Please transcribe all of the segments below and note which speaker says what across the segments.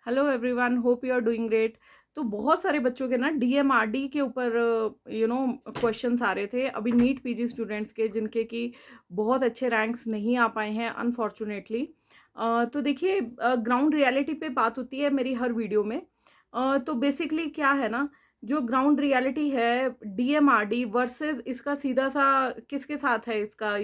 Speaker 1: Hello everyone, hope you are doing great. तो बहुत सारे बच्चों के ना डीएमआरडी के ऊपर क्वेश्चंस आ रहे थे अभी नीट पीजी स्टूडेंट्स के, जिनके कि बहुत अच्छे रैंक्स नहीं आ पाए हैं अनफॉर्चुनेटली। तो देखिए, ग्राउंड रियलिटी पे बात होती है मेरी हर वीडियो में। तो बेसिकली क्या है ना, जो ग्राउंड रियलिटी है डीएमआरडी वर्सेस इसका सीधा सा किसके साथ है इसका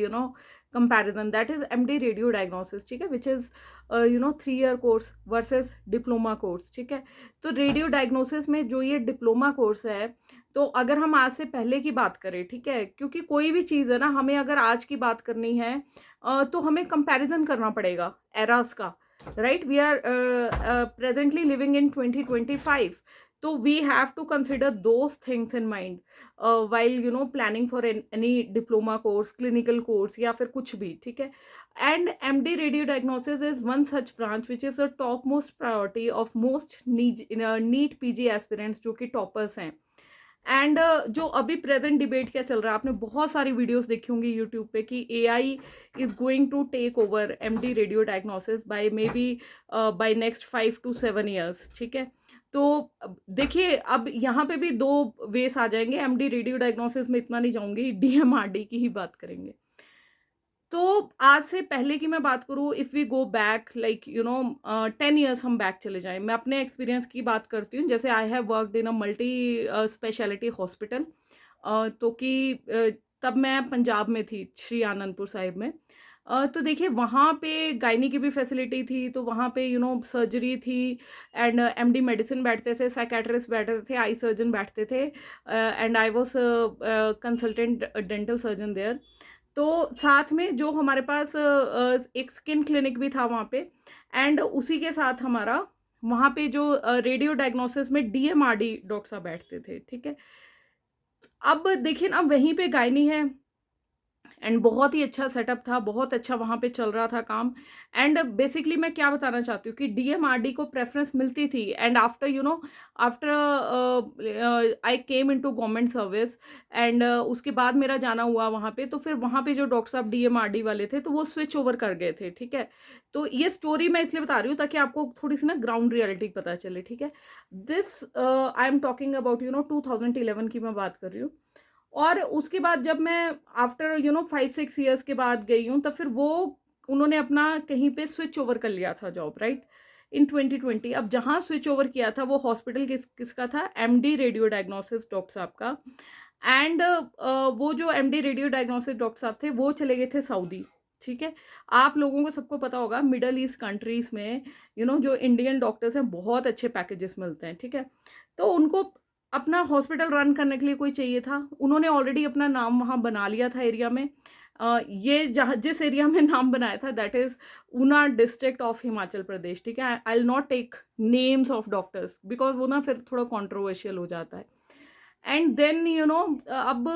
Speaker 1: comparison, that is MD radio diagnosis, ठीक है, which is 3 year course versus diploma course, ठीक है। तो रेडियो डायग्नोसिस में जो ये डिप्लोमा कोर्स है, तो अगर हम आज से पहले की बात करें, ठीक है, क्योंकि कोई भी चीज़ है ना, हमें अगर आज की बात करनी है तो हमें कंपैरिजन करना पड़ेगा एरास का, right. We are presently living in 2025, तो we have to consider those things in mind while planning for any diploma course, clinical course या फिर कुछ भी, ठीक है। And MD radio diagnosis is one such branch which is a topmost priority of most NEET PG aspirants जो कि toppers हैं। And जो अभी प्रेजेंट डिबेट क्या चल रहा है, आपने बहुत सारी वीडियोस देखी होंगी यूट्यूब पे कि AI is going to take over MD radio diagnosis by maybe by next 5 to 7 years, ठीक है। तो देखिए, अब यहाँ पे भी दो वेस आ जाएंगे। एमडी रेडियो डायग्नोसिस में इतना नहीं जाऊंगी, डीएमआरडी की ही बात करेंगे। तो आज से पहले की मैं बात करूँ, if we go back like 10 years हम बैक चले जाएं, मैं अपने एक्सपीरियंस की बात करती हूँ। जैसे I have worked in a multi speciality hospital, तो कि तब मैं पंजाब में थी, श्री आनंदपुर साहिब में। तो देखिए, वहाँ पे गायनी की भी फैसिलिटी थी, तो वहाँ पे सर्जरी थी, एंड एमडी मेडिसिन बैठते थे, साइकेट्रिस्ट बैठते थे, आई सर्जन बैठते थे, and I was consultant dental surgeon there. तो साथ में जो हमारे पास एक स्किन क्लिनिक भी था वहाँ पे, एंड उसी के साथ हमारा वहाँ पे जो रेडियो डायग्नोसिस में डीएमआरडी डॉक्टर साहब बैठते थे, ठीक है। अब देखिए ना, वहीं पे गायनी है, एंड बहुत ही अच्छा सेटअप था, बहुत अच्छा वहाँ पे चल रहा था काम। एंड बेसिकली मैं क्या बताना चाहती हूँ कि डीएमआरडी को प्रेफरेंस मिलती थी, and after I came into government service, and उसके बाद मेरा जाना हुआ वहाँ पे, तो फिर वहाँ पे जो डॉक्टर साहब डीएमआरडी वाले थे, तो वो स्विच ओवर कर गए थे, ठीक है। तो ये स्टोरी मैं इसलिए बता रही हूँ ताकि आपको थोड़ी सी ना ग्राउंड रियलिटी पता चले, ठीक है। This I am talking about 2011 की मैं बात कर रही हूँ। और उसके बाद जब मैं आफ्टर 5-6 ईयर्स के बाद गई हूँ, तो फिर वो उन्होंने अपना कहीं पे स्विच ओवर कर लिया था जॉब, राइट, इन 2020। अब जहाँ स्विच ओवर किया था वो हॉस्पिटल किसका था, एमडी रेडियो डायग्नोसिस डॉक्टर साहब का। एंड वो जो एमडी रेडियो डायग्नोसिस डॉक्टर साहब थे, वो चले गए थे सऊदी, ठीक है। आप लोगों को सबको पता होगा, मिडल ईस्ट कंट्रीज में जो इंडियन डॉक्टर्स हैं, बहुत अच्छे पैकेजेस मिलते हैं, ठीक है। तो उनको अपना हॉस्पिटल रन करने के लिए कोई चाहिए था, उन्होंने ऑलरेडी अपना नाम वहाँ बना लिया था एरिया में। ये जहाँ जिस एरिया में नाम बनाया था, that is Una district of Himachal Pradesh, ठीक है। I will not take names of doctors because वो ना फिर थोड़ा कॉन्ट्रोवर्शियल हो जाता है। एंड देन अब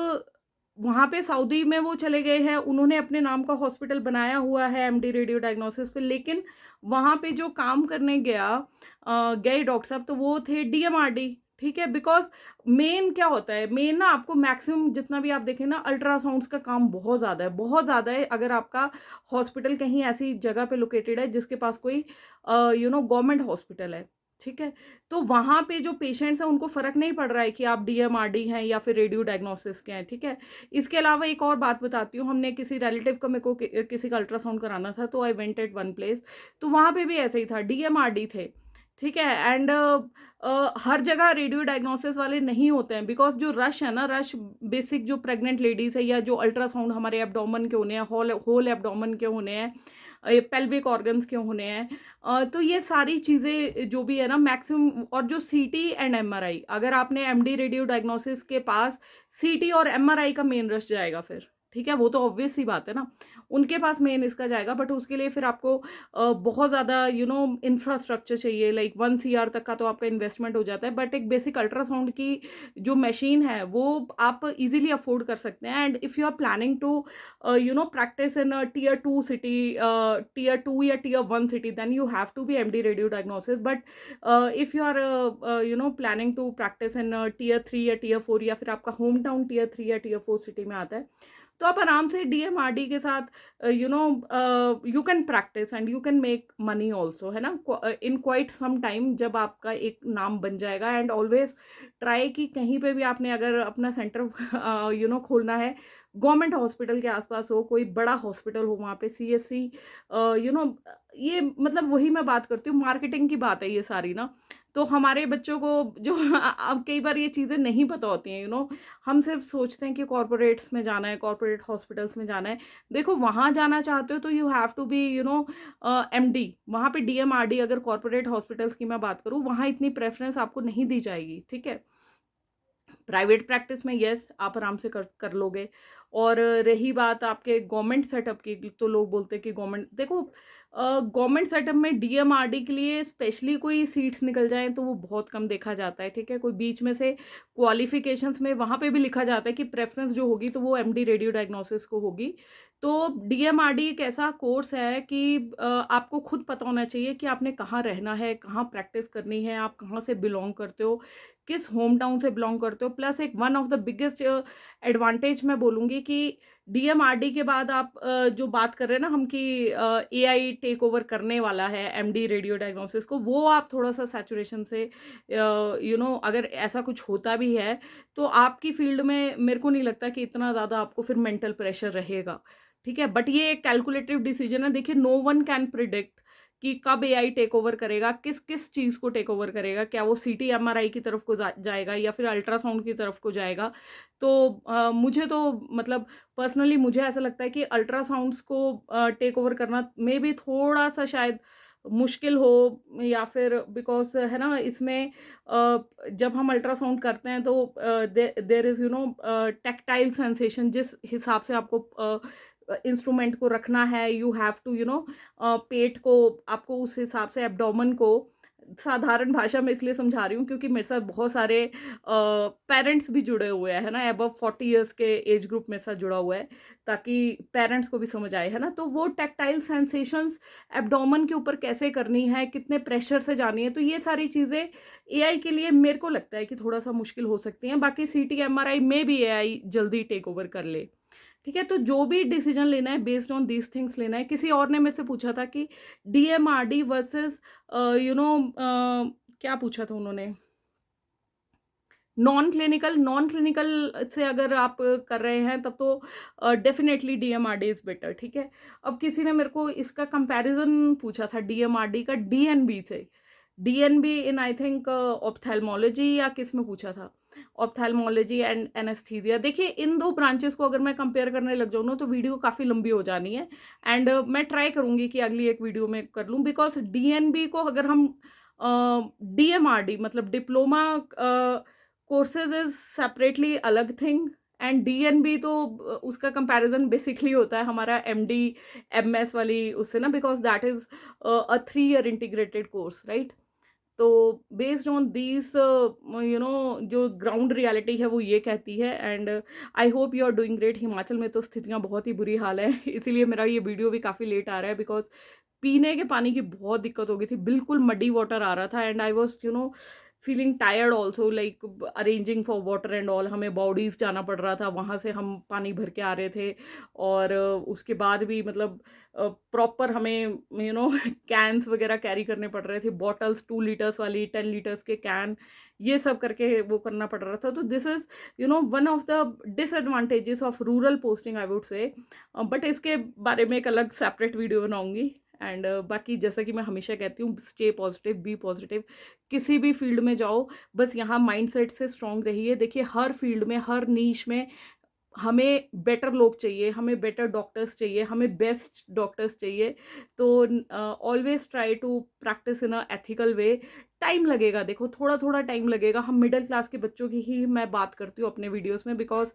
Speaker 1: वहाँ पे सऊदी में वो चले गए हैं, उन्होंने अपने नाम का हॉस्पिटल बनाया हुआ है एमडी रेडियो डायग्नोसिस पे, लेकिन वहाँ पे जो काम करने गए डॉक्टर साहब, तो वो थे डीएमआरडी, ठीक है। बिकॉज मेन क्या होता है, मेन ना आपको मैक्सिमम जितना भी आप देखें ना, अल्ट्रासाउंड्स का काम बहुत ज़्यादा है, बहुत ज़्यादा है। अगर आपका हॉस्पिटल कहीं ऐसी जगह पे लोकेटेड है जिसके पास कोई गवर्नमेंट हॉस्पिटल है, ठीक है, तो वहाँ पे जो पेशेंट्स हैं उनको फ़र्क नहीं पड़ रहा है कि आप डीएमआरडी हैं या फिर रेडियो डायग्नोसिस के हैं, ठीक है। इसके अलावा एक और बात बताती हूँ, हमने किसी रिलेटिव का, मेरे को किसी का अल्ट्रासाउंड कराना था, तो I went eight one place, तो वहाँ पे भी ऐसे ही था, डीएमआरडी थे, ठीक है। एंड हर जगह रेडियो डायग्नोसिस वाले नहीं होते हैं, बिकॉज जो रश है ना, रश बेसिक जो प्रेग्नेंट लेडीज़ है, या जो अल्ट्रासाउंड हमारे एब्डोमेन के होने हैं, होल एब्डोमेन के होने हैं, पेल्विक ऑर्गन्स के होने हैं, तो ये सारी चीज़ें जो भी है ना मैक्सिमम, और जो सीटी एंड एमआरआई, अगर आपने एमडी रेडियो डायग्नोसिस के पास सीटी और एमआरआई का मेन रश जाएगा फिर, ठीक है, वो तो ऑब्वियस सी बात है ना, उनके पास मेन इसका जाएगा। बट उसके लिए फिर आपको बहुत ज़्यादा इंफ्रास्ट्रक्चर चाहिए, लाइक 1 CR तक का तो आपका इन्वेस्टमेंट हो जाता है। बट एक बेसिक अल्ट्रासाउंड की जो मशीन है वो आप इजीली अफोर्ड कर सकते हैं। And if you are planning to practice in a tier 2 city, tier 2 या tier 1 city, then you have to be MD radio diagnosis. But if you are planning to practice in tier 3 या tier 4, या फिर आपका home town tier 3 या tier 4 city में आता है, तो आप आराम से डीएमआरडी के साथ you can practice and you can make money also, है ना, इन क्वाइट सम टाइम, जब आपका एक नाम बन जाएगा। एंड ऑलवेज ट्राई कि कहीं पे भी आपने अगर अपना सेंटर खोलना है, गवर्नमेंट हॉस्पिटल के आसपास हो, कोई बड़ा हॉस्पिटल हो, वहाँ पे सीएससी, यू नो ये मतलब वही मैं बात करती हूँ, मार्केटिंग की बात है ये सारी ना। तो हमारे बच्चों को जो अब कई बार ये चीज़ें नहीं पता होती हैं, हम सिर्फ सोचते हैं कि कॉर्पोरेट्स में जाना है, कॉर्पोरेट हॉस्पिटल्स में जाना है। देखो वहाँ जाना चाहते हो तो you have to be MD, वहाँ पे डीएमआरडी, अगर कॉर्पोरेट हॉस्पिटल्स की मैं बात करूँ, वहाँ इतनी प्रेफरेंस आपको नहीं दी जाएगी, ठीक है। प्राइवेट प्रैक्टिस में यस आप आराम से कर कर लोगे। और रही बात आपके गवर्नमेंट सेटअप की, तो लोग बोलते हैं कि गवर्नमेंट, देखो गवर्नमेंट सेटअप में डीएमआरडी के लिए स्पेशली कोई सीट्स निकल जाएं तो वो बहुत कम देखा जाता है, ठीक है। कोई बीच में से क्वालिफिकेशंस में वहाँ पे भी लिखा जाता है कि प्रेफरेंस जो होगी तो वो एमडी रेडियो डायग्नोसिस को होगी। तो डीएमआरडी एक ऐसा कोर्स है कि आपको खुद पता होना चाहिए कि आपने कहाँ रहना है, कहाँ प्रैक्टिस करनी है, आप कहाँ से बिलोंग करते हो, किस होम टाउन से बिलोंग करते हो। प्लस एक one of the biggest advantage मैं बोलूँगी कि डीएमआरडी के बाद आप जो बात कर रहे हैं ना हम कि एआई टेक ओवर करने वाला है एमडी रेडियो डायग्नोसिस को, वो आप थोड़ा-सा सैचुरेशन से अगर ऐसा कुछ होता भी है, तो आपकी फील्ड में मेरे को नहीं लगता कि इतना ज़्यादा आपको फिर मेंटल प्रेशर रहेगा, ठीक है। बट ये एक कैलकुलेटिव डिसीजन है। देखिए नो वन कैन प्रिडिक्ट कि कब एआई टेक ओवर करेगा, किस चीज़ को टेक ओवर करेगा, क्या वो सीटी एमआरआई की तरफ को जाएगा या फिर अल्ट्रासाउंड की तरफ को जाएगा। तो मुझे तो मतलब पर्सनली मुझे ऐसा लगता है कि अल्ट्रासाउंड्स को टेक ओवर करना मे बी थोड़ा-सा शायद मुश्किल हो, या फिर बिकॉज़ है ना इसमें जब हम अल्ट्रासाउंड करते हैं तो देयर इज़ टैक्टाइल सेंसेशन, जिस हिसाब से आपको इंस्ट्रूमेंट को रखना है, यू हैव टू पेट को आपको उस हिसाब से, एब्डोमेन को, साधारण भाषा में इसलिए समझा रही हूँ क्योंकि मेरे साथ बहुत सारे पेरेंट्स भी जुड़े हुए हैं, है ना, अबव 40 इयर्स के एज ग्रुप मेरे साथ जुड़ा हुआ है, ताकि पेरेंट्स को भी समझ आए, है ना। तो वो टैक्टाइल सेंसेशंस एब्डोमेन के ऊपर कैसे करनी है, कितने प्रेशर से जानी है, तो ये सारी चीज़ें एआई के लिए मेरे को लगता है कि थोड़ा-सा मुश्किल हो सकती हैं। बाकी सीटी एमआरआई में भी एआई जल्दी टेक ओवर कर ले। ठीक है, तो जो भी डिसीजन लेना है बेस्ड ऑन दीज थिंग्स लेना है। किसी और ने मेरे से पूछा था कि डीएमआरडी वर्सेस क्या पूछा था उन्होंने, नॉन क्लिनिकल से अगर आप कर रहे हैं तब तो डेफिनेटली डीएमआरडी इज बेटर, ठीक है। अब किसी ने मेरे को इसका कंपैरिजन पूछा था डीएमआरडी का डीएनबी से, DNB in I think ophthalmology या किस में पूछा था, ऑप्थेल्मोलॉजी एंड एनेस्थीसिया। देखिए इन दो ब्रांचेस को अगर मैं कंपेयर करने लग जाऊँ ना तो वीडियो काफ़ी लंबी हो जानी है। एंड मैं ट्राई करूँगी कि अगली एक वीडियो में कर लूँ, बिकॉज डीएनबी को अगर हम डीएमआरडी मतलब डिप्लोमा कोर्सेज इज सेपरेटली अलग थिंग, एंड डीएनबी तो उसका कंपैरिजन बेसिकली होता है हमारा एमडी एमएस वाली उससे ना, because that is a 3 year integrated course, right. तो बेस्ड ऑन दिस जो ग्राउंड रियलिटी है वो ये कहती है। And I hope you are doing great. Himachal में तो स्थितियां बहुत ही बुरी हाल है इसीलिए मेरा ये वीडियो भी काफ़ी लेट आ रहा है, बिकॉज पीने के पानी की बहुत दिक्कत हो गई थी, बिल्कुल मडी वाटर आ रहा था। And I was feeling tired also, like arranging for water and all, हमें बॉडीज जाना पड़ रहा था, वहाँ से हम पानी भर के आ रहे थे। और उसके बाद भी मतलब प्रॉपर हमें कैंस वगैरह कैरी करने पड़ रहे थे, बॉटल्स 2 लीटर्स वाली, 10 लीटर्स के कैन, ये सब करके वो करना पड़ रहा था। तो this is one of the disadvantages of rural posting I would say. But इसके बारे में एक अलग सेपरेट वीडियो बनाऊंगी। एंड बाकी जैसा कि मैं हमेशा कहती हूँ, स्टे पॉजिटिव, बी पॉजिटिव, किसी भी फील्ड में जाओ, बस यहाँ माइंडसेट से स्ट्रांग रहिए। देखिए हर फील्ड में, हर नीश में हमें बेटर लोग चाहिए, हमें बेटर डॉक्टर्स चाहिए, हमें बेस्ट डॉक्टर्स चाहिए। तो always try to practise in a ethical way. Time लगेगा, देखो थोड़ा थोड़ा टाइम लगेगा। हम मिडिल क्लास के बच्चों की ही मैं बात करती हूँ अपने वीडियोस में, बिकॉज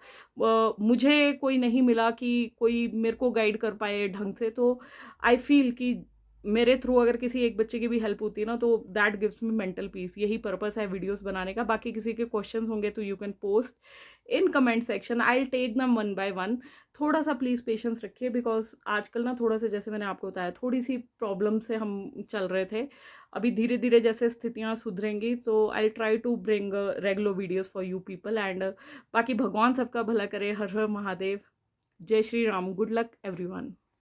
Speaker 1: मुझे कोई नहीं मिला कि कोई मेरे को गाइड कर पाए ढंग से। तो आई फील कि मेरे थ्रू अगर किसी एक बच्चे की भी हेल्प होती है ना, तो that gives me mental peace. यही पर्पस है वीडियोस बनाने का। बाकी किसी के क्वेश्चंस होंगे तो you can post in comment section, I will take them one by one. थोड़ा सा प्लीज़ पेशेंस रखिए, बिकॉज आजकल ना थोड़ा सा, जैसे मैंने आपको बताया, थोड़ी सी प्रॉब्लम से हम चल रहे थे। अभी धीरे धीरे जैसे स्थितियाँ सुधरेंगी तो I try to bring regular videos for you people. And बाकी भगवान सबका भला करे। हर हर महादेव। जय Shri Ram, good luck everyone.